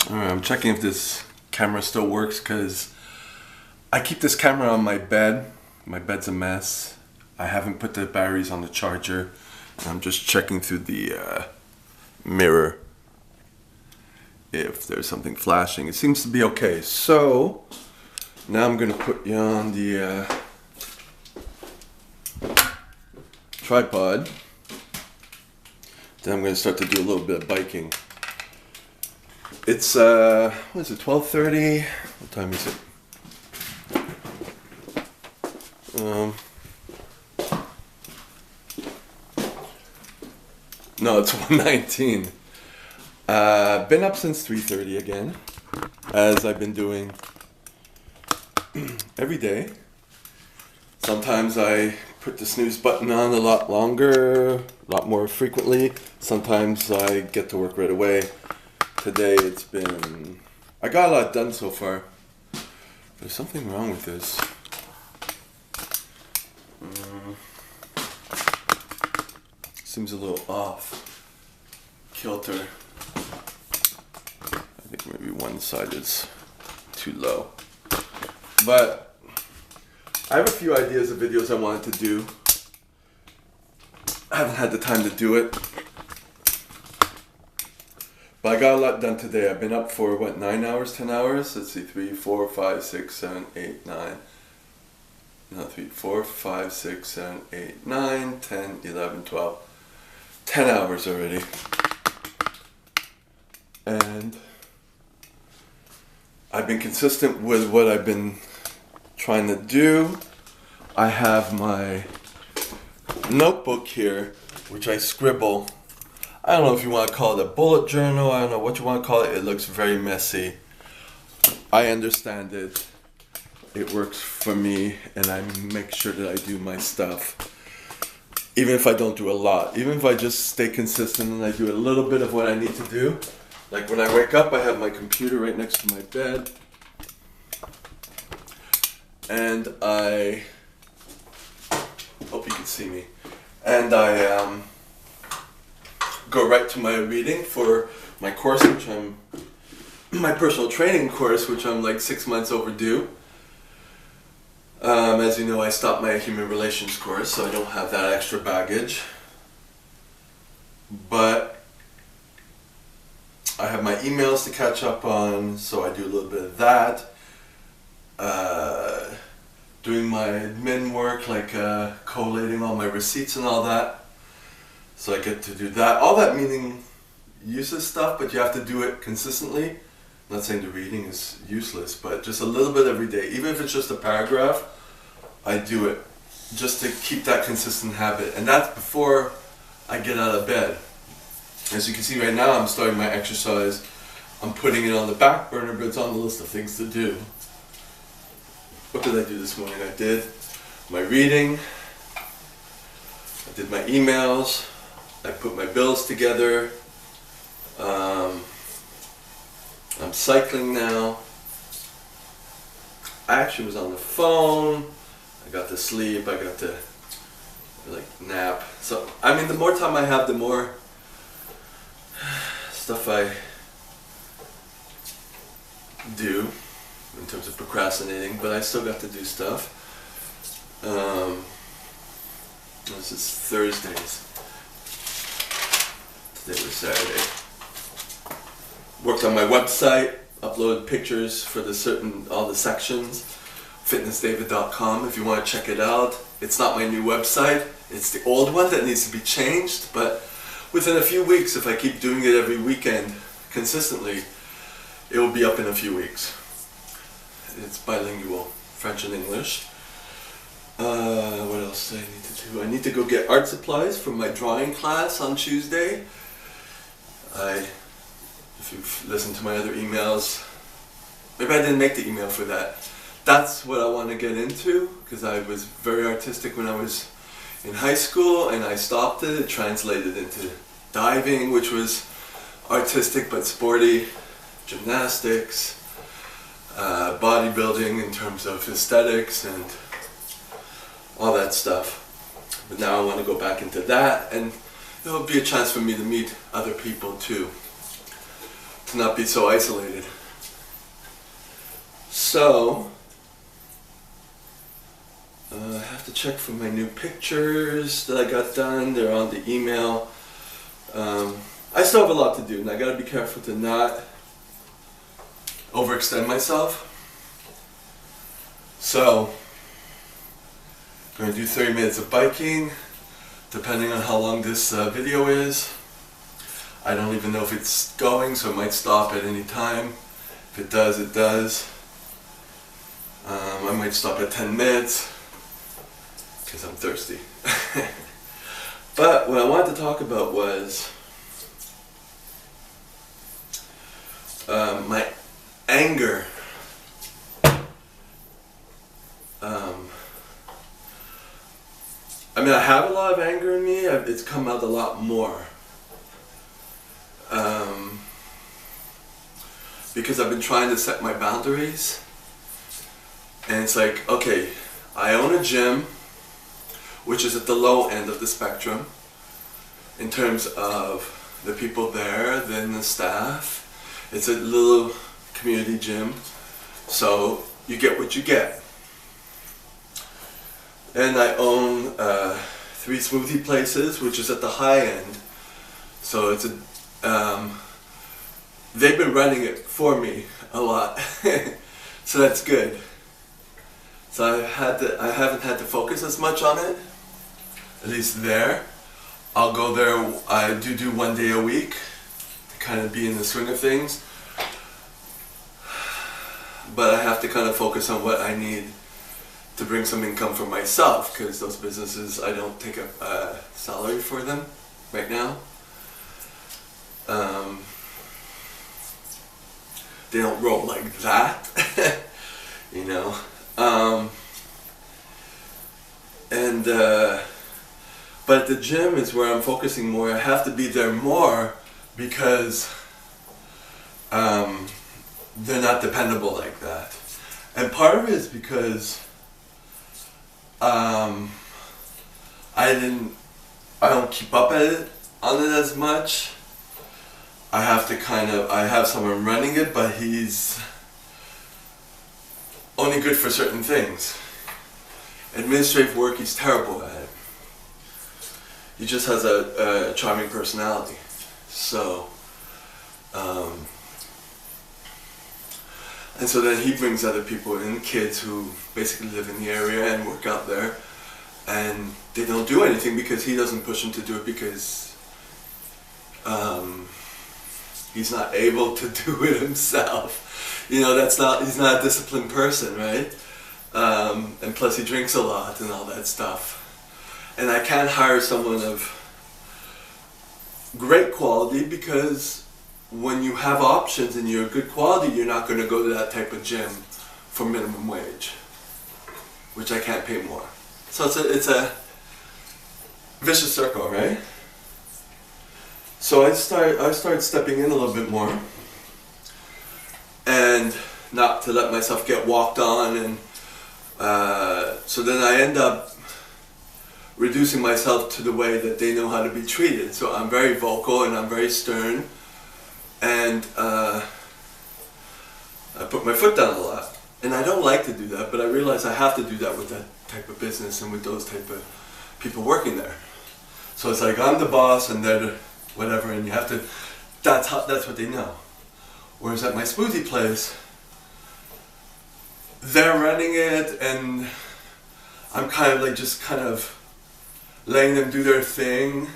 Alright, I'm checking if this camera still works because I keep this camera on my bed. My bed's a mess. I haven't put the batteries on the charger. And I'm just checking through the mirror if there's something flashing. It seems to be okay. So now I'm going to put you on the tripod. Then I'm going to start to do a little bit of biking. It's, what is it, 12:30? What time is it? No, it's 1:19. Been up since 3:30 again, as I've been doing every day. Sometimes I put the snooze button on a lot longer, a lot more frequently. Sometimes I get to work right away. Today it's been... I got a lot done so far. There's something wrong with this. Seems a little off kilter. I think maybe one side is too low. But I have a few ideas of videos I wanted to do. I haven't had the time to do it. But I got a lot done today. I've been up for, what, 9 hours, 10 hours? Let's see, 3, 4, 5, 6, 7, 8, 9. No, 3, 4, 5, 6, 7, 8, 9, 10, 11, 12. 10 hours already. And I've been consistent with what I've been trying to do. I have my notebook here, which I scribble. I don't know if you want to call it a bullet journal. I don't know what you want to call it. It looks very messy. I understand it. It works for me, and I make sure that I do my stuff. Even if I don't do a lot. Even if I just stay consistent and I do a little bit of what I need to do. Like when I wake up, I have my computer right next to my bed. And I hope you can see me. And I go right to my reading for my course, which I'm my personal training course, which I'm like 6 months overdue. As you know, I stopped my human relations course, so I don't have that extra baggage. But I have my emails to catch up on, so I do a little bit of that. Doing my admin work, like collating all my receipts and all that. So I get to do that. All that meaning useless stuff, but you have to do it consistently. I'm not saying the reading is useless, but just a little bit every day. Even if it's just a paragraph, I do it just to keep that consistent habit. And that's before I get out of bed. As you can see right now, I'm starting my exercise. I'm putting it on the back burner, but it's on the list of things to do. What did I do this morning? I did my reading. I did my emails. I put my bills together. I'm cycling now. I actually was on the phone. I got to sleep. I got to nap. So I mean, the more time I have, the more stuff I do in terms of procrastinating. But I still got to do stuff. This is Thursdays. Today was Saturday. Worked on my website, uploaded pictures for all the sections, fitnessdavid.com if you want to check it out. It's not my new website, it's the old one that needs to be changed, but within a few weeks, if I keep doing it every weekend consistently, it will be up in a few weeks. It's bilingual, French and English. What else do I need to do? I need to go get art supplies for my drawing class on Tuesday. If you've listened to my other emails, maybe I didn't make the email for that. That's what I want to get into, because I was very artistic when I was in high school, and I stopped it. It translated into diving, which was artistic but sporty, gymnastics, bodybuilding in terms of aesthetics and all that stuff. But now I want to go back into that, and it'll be a chance for me to meet other people too. to not be so isolated. So, I have to check for my new pictures that I got done. They're on the email. I still have a lot to do, and I gotta be careful to not overextend myself. So, I'm gonna do 30 minutes of biking, depending on how long this video is. I don't even know if it's going, so it might stop at any time. If it does, it does. I might stop at 10 minutes, because I'm thirsty. But what I wanted to talk about was my anger. I mean, I have a lot of anger in me. It's come out a lot more. Because I've been trying to set my boundaries. And it's like, okay, I own a gym, which is at the low end of the spectrum in terms of the people there, then the staff. It's a little community gym, so you get what you get. And I own 3 smoothie places, which is at the high end. So it's they've been running it for me a lot, so that's good. So I haven't had to focus as much on it, at least there. I'll go there, I do 1 day a week to kind of be in the swing of things. But I have to kind of focus on what I need to bring some income for myself, because those businesses, I don't take a salary for them right now. They don't roll like that, you know. But the gym is where I'm focusing more. I have to be there more because they're not dependable like that. And part of it is because I don't keep up on it as much. I have someone running it, but he's only good for certain things. Administrative work, he's terrible at it. He just has a charming personality. So, and so then he brings other people in, kids who basically live in the area and work out there, and they don't do anything because he doesn't push them to do it because he's not able to do it himself. You know, he's not a disciplined person, right? And plus he drinks a lot and all that stuff. And I can't hire someone of great quality because when you have options and you're good quality, you're not going to go to that type of gym for minimum wage, which I can't pay more. So it's a vicious circle, right? So I started stepping in a little bit more, and not to let myself get walked on, and so then I end up reducing myself to the way that they know how to be treated. So I'm very vocal and I'm very stern, and I put my foot down a lot. And I don't like to do that, but I realize I have to do that with that type of business and with those type of people working there. So it's like I'm the boss and they're the whatever, and you have to, that's what they know. Whereas at my smoothie place, they're running it and I'm kind of like just kind of letting them do their thing,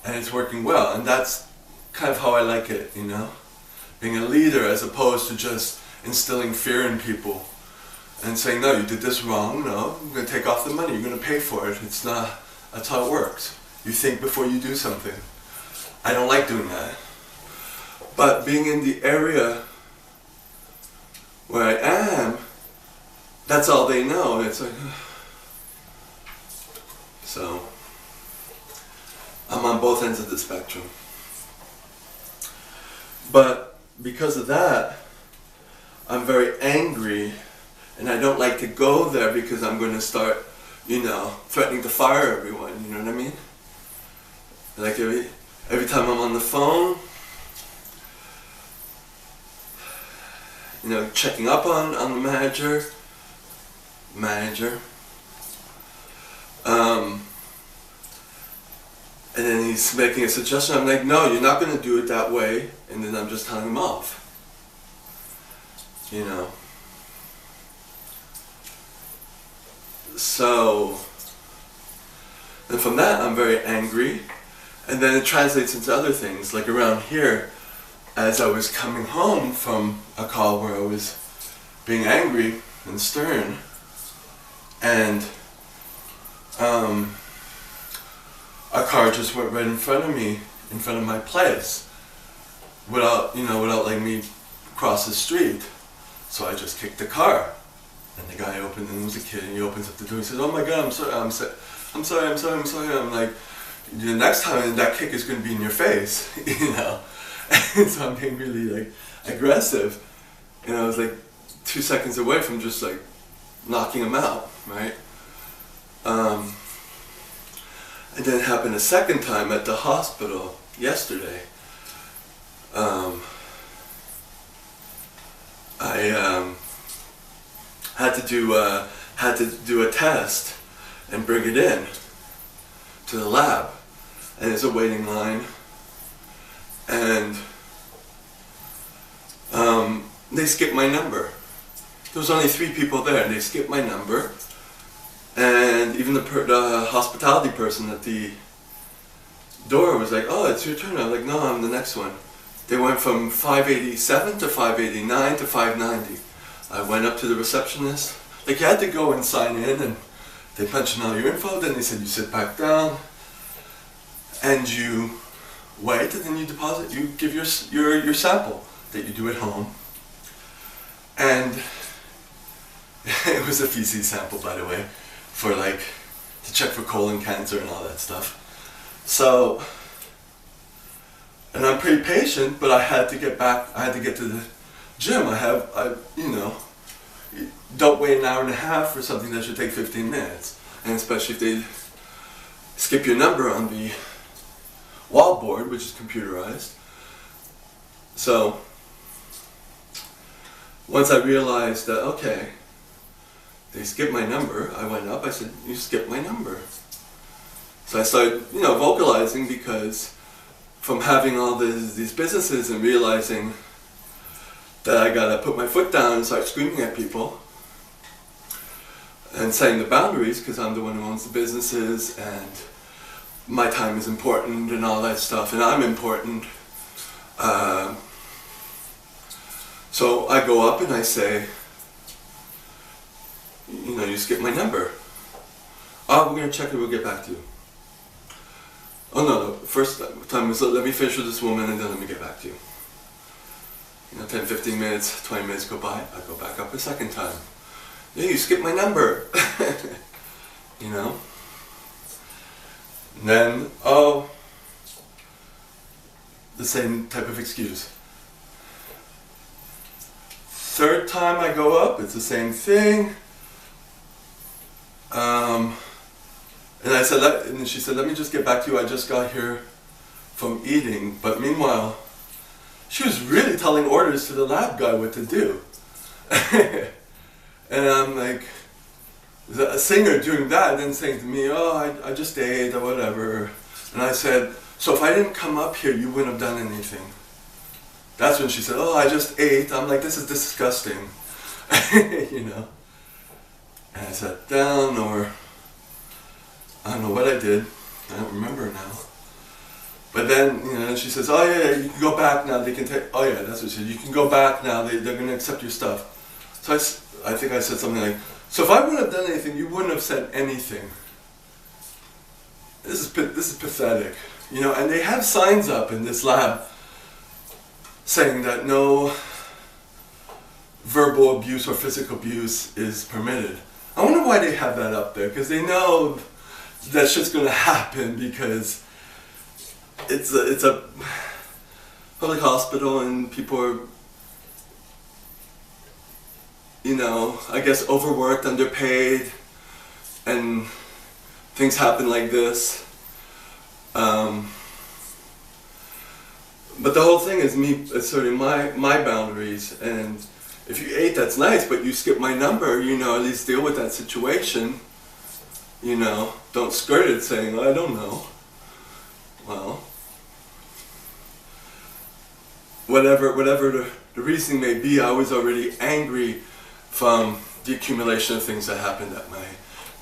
and it's working well. And that's kind of how I like it, you know? Being a leader as opposed to just instilling fear in people and saying, no, you did this wrong, no, I'm going to take off the money, you're going to pay for it. It's not, that's how it works. You think before you do something. I don't like doing that. But being in the area where I am, that's all they know. And it's like, so I'm on both ends of the spectrum. But because of that, I'm very angry, and I don't like to go there because I'm going to start, you know, threatening to fire everyone, you know what I mean? Like every time I'm on the phone, checking up on the manager. And then he's making a suggestion. I'm like, no, you're not going to do it that way. And then I'm just telling him off. So, and from that I'm very angry. And then it translates into other things. Like around here, as I was coming home from a call where I was being angry and stern, and a car just went right in front of me, in front of my place, without letting me cross the street. So I just kicked the car, and the guy opened, and it was a kid, and he opens up the door. He says, "Oh my God, I'm sorry. I'm sorry." I'm like, the next time that kick is going to be in your face, And so I'm being really like aggressive, and I was like 2 seconds away from just like knocking him out, right? And then it happened a second time at the hospital yesterday. I had to do a test and bring it in to the lab, and there's a waiting line, and they skipped my number. There was only 3 people there, and they skipped my number. And even the hospitality person at the door was like, "Oh, it's your turn." I was like, "No, I'm the next one." They went from 587 to 589 to 590. I went up to the receptionist. Like, you had to go and sign in, and they punched in all your info. Then they said you sit back down, and you wait, and then you deposit. You give your sample that you do at home, and it was a feces sample, by the way, for to check for colon cancer and all that stuff. So, and I'm pretty patient, but I had to get back. I had to get to the gym. Don't wait an hour and a half for something that should take 15 minutes, and especially if they skip your number on the wall board, which is computerized. So, once I realized that, okay, they skipped my number, I went up, I said, "You skipped my number." So I started, vocalizing, because from having all these businesses and realizing that I gotta put my foot down and start screaming at people and setting the boundaries, because I'm the one who owns the businesses and my time is important and all that stuff, and I'm important. So I go up and I say, "You skipped my number." "Oh, we're going to check it, we'll get back to you." "Oh no, first time was, let me finish with this woman and then let me get back to you." 10, 15 minutes, 20 minutes go by, I go back up a second time. "Yeah, you skipped my number." And then, the same type of excuse. Third time I go up, it's the same thing. And I said, and she said, "Let me just get back to you. I just got here from eating." But meanwhile, she was really telling orders to the lab guy what to do. And I'm like, a singer doing that, then saying to me, "Oh, I just ate," or whatever. And I said, "So if I didn't come up here, you wouldn't have done anything?" That's when she said, "Oh, I just ate." I'm like, "This is disgusting." And I sat down, or I don't know what I did. I don't remember now. But then, she says, "Oh yeah, you can go back now. They can take." Oh yeah, that's what she said. "You can go back now. They're going to accept your stuff." So I think I said something like, "So if I wouldn't have done anything, you wouldn't have said anything." This is pathetic, And they have signs up in this lab saying that no verbal abuse or physical abuse is permitted. I wonder why they have that up there, because they know that shit's going to happen, because it's a public hospital and people are, I guess overworked, underpaid, and things happen like this. But the whole thing is me asserting my boundaries, and if you ate, that's nice, but you skip my number, you know, at least deal with that situation. You know, don't skirt it saying, I don't know. Well, whatever the reasoning may be, I was already angry from the accumulation of things that happened at my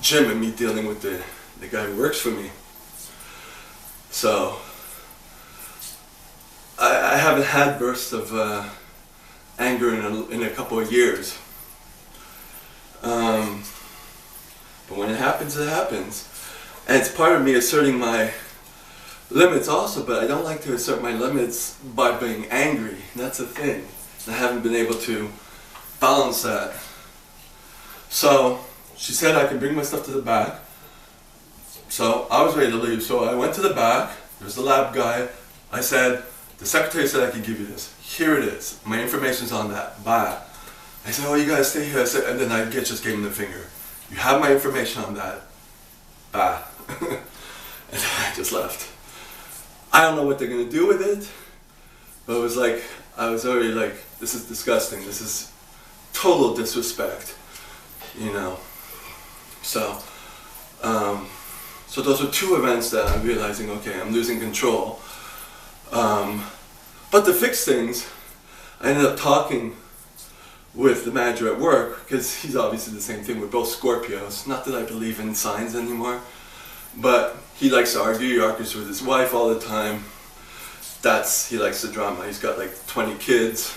gym and me dealing with the guy who works for me. So, I haven't had bursts of anger in a couple of years. But when it happens, it happens. And it's part of me asserting my limits also, but I don't like to assert my limits by being angry. That's the thing. I haven't been able to balance that. So, she said I can bring my stuff to the back. So, I was ready to leave. So, I went to the back. There's the lab guy. I said, the secretary said I could give you this. Here it is. My information's on that. Bye. I said, oh, you guys stay here. I said, and then I just gave him the finger. You have my information on that. Bye. And I just left. I don't know what they're going to do with it. But it was like, I was already like, this is disgusting. This is total disrespect. You know. So those are two events that I'm realizing, okay, I'm losing control. But to fix things, I ended up talking with the manager at work, because he's obviously the same thing. We're both Scorpios. Not that I believe in signs anymore, but he likes to argue. He argues with his wife all the time. He likes the drama. He's got like 20 kids.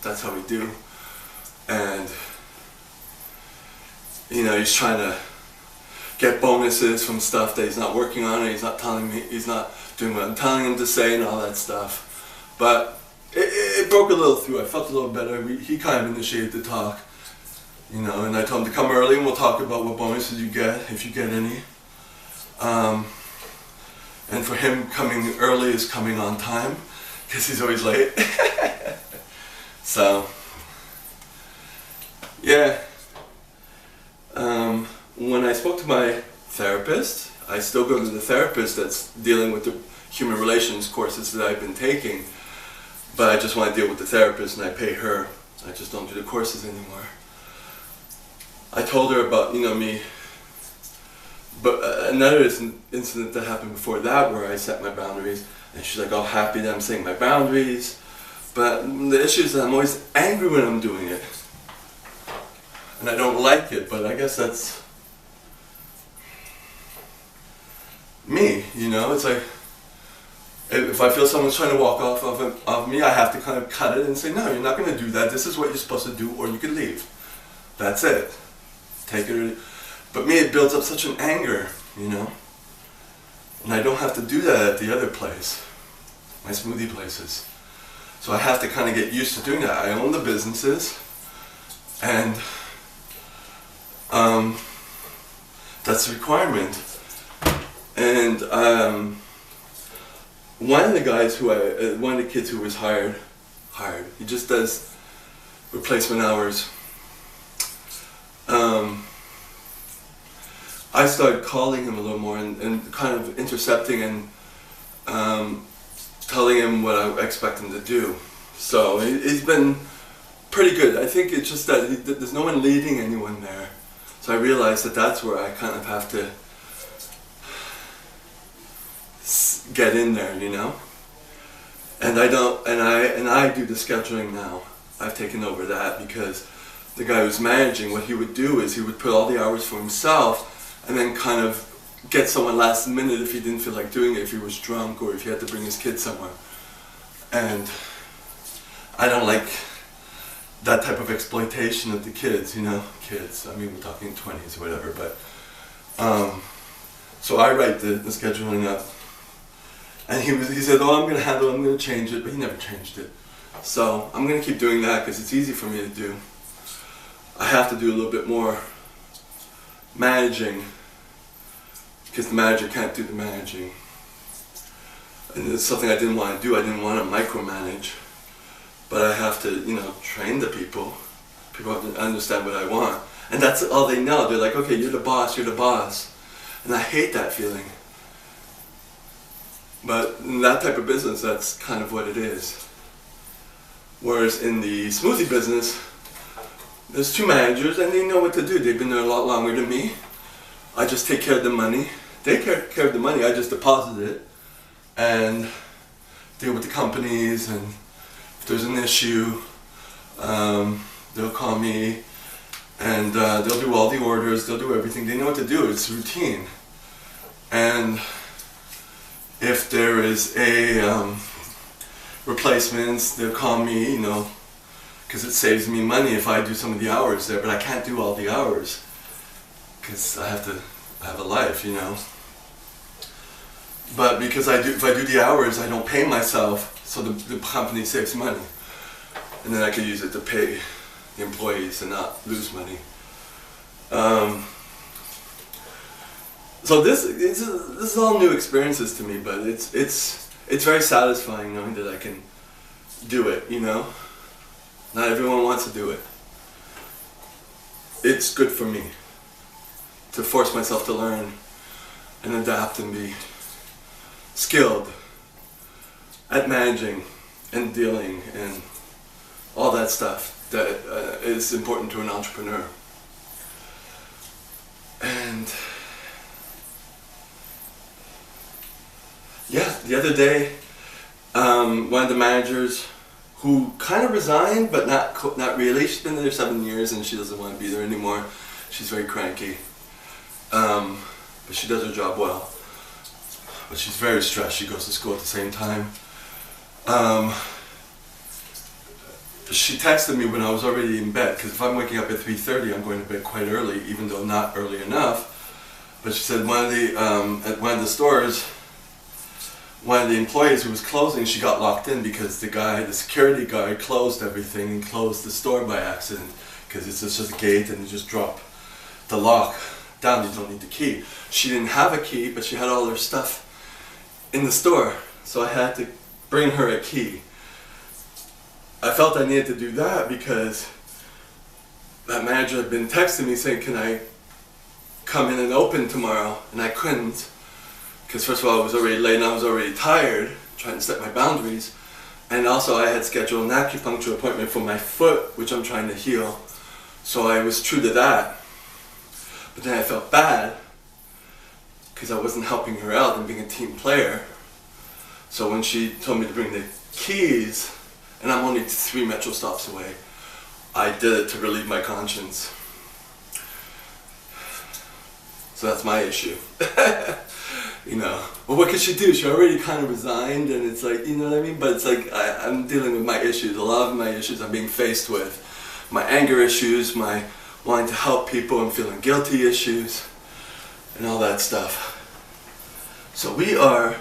That's how we do. And, you know, he's trying to get bonuses from stuff that he's not working on, and he's not telling me, he's not doing what I'm telling him to say and all that stuff. But it broke a little through. I felt a little better. He kind of initiated the talk, you know, and I told him to come early and we'll talk about what bonuses you get, if you get any. And for him, coming early is coming on time, because he's always late. So, yeah. When I spoke to my therapist, I still go to the therapist that's dealing with the human relations courses that I've been taking, but I just want to deal with the therapist and I pay her. I just don't do the courses anymore. I told her about, you know, me, but another incident that happened before that where I set my boundaries, and she's like all happy that I'm setting my boundaries, but the issue is that I'm always angry when I'm doing it. And I don't like it, but I guess that's me, you know? It's like, if I feel someone's trying to walk off of me, I have to kind of cut it and say, no, you're not going to do that. This is what you're supposed to do, or you can leave. That's it. Take it. But me, it builds up such an anger, you know? And I don't have to do that at the other place, my smoothie places. So I have to kind of get used to doing that. I own the businesses, and that's a requirement. And one of the guys one of the kids who was hired, he just does replacement hours. I started calling him a little more and kind of intercepting and telling him what I expect him to do. So he's been pretty good. I think it's just that there's no one leading anyone there. So I realized that that's where I kind of have to get in there, you know. And I don't, and I do the scheduling now. I've taken over that because the guy who's managing, what he would do is he would put all the hours for himself, and then kind of get someone last minute if he didn't feel like doing it, if he was drunk or if he had to bring his kids somewhere. And I don't like that type of exploitation of the kids, you know, kids. I mean, we're talking 20s or whatever, but so I write the scheduling up, and he said, "Oh, I'm going to handle it. I'm going to change it," but he never changed it. So I'm going to keep doing that because it's easy for me to do. I have to do a little bit more managing because the manager can't do the managing, and it's something I didn't want to do. I didn't want to micromanage. But I have to, you know, train the people. People have to understand what I want. And that's all they know. They're like, okay, you're the boss, you're the boss. And I hate that feeling. But in that type of business, that's kind of what it is. Whereas in the smoothie business, there's two managers and they know what to do. They've been there a lot longer than me. I just take care of the money. They take care of the money, I just deposit it and deal with the companies, and if there's an issue, they'll call me and they'll do all the orders, they'll do everything. They know what to do, it's routine. And if there is a replacements, they'll call me, you know, because it saves me money if I do some of the hours there, but I can't do all the hours because I have a life, you know. But because if I do the hours, I don't pay myself, so the company saves money. And then I can use it to pay the employees and not lose money. So this is all new experiences to me, but it's very satisfying knowing that I can do it, you know? Not everyone wants to do it. It's good for me to force myself to learn and adapt and be skilled at managing and dealing and all that stuff that is important to an entrepreneur. And yeah, the other day, one of the managers who kind of resigned, but not really. She's been there 7 years and she doesn't want to be there anymore. She's very cranky, but she does her job well. But she's very stressed. She goes to school at the same time. She texted me when I was already in bed, because if I'm waking up at 3:30, I'm going to bed quite early, even though not early enough. But she said at one of the stores, one of the employees who was closing, she got locked in because the security guard closed everything and closed the store by accident, because it's just a gate and you just drop the lock down, you don't need the key. She didn't have a key, but she had all her stuff in the store, so I had to bring her a key. I felt I needed to do that because that manager had been texting me saying, can I come in and open tomorrow? And I couldn't, because first of all I was already late and I was already tired trying to set my boundaries, and also I had scheduled an acupuncture appointment for my foot, which I'm trying to heal, so I was true to that. But then I felt bad because I wasn't helping her out and being a team player. So when she told me to bring the keys, and I'm only 3 metro stops away, I did it to relieve my conscience. So that's my issue. You know, well, what could she do? She already kind of resigned, and it's like, you know what I mean? But it's like, I'm dealing with my issues. A lot of my issues I'm being faced with. My anger issues, my wanting to help people and feeling guilty issues, and all that stuff. So we are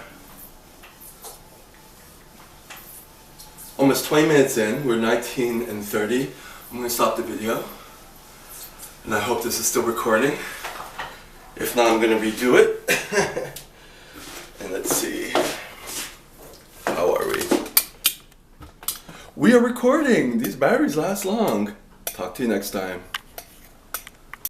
almost 20 minutes in. We're 19 and 30. I'm going to stop the video, and I hope this is still recording. If not, I'm going to redo it. And let's see. How are we? We are recording. These batteries last long. Talk to you next time.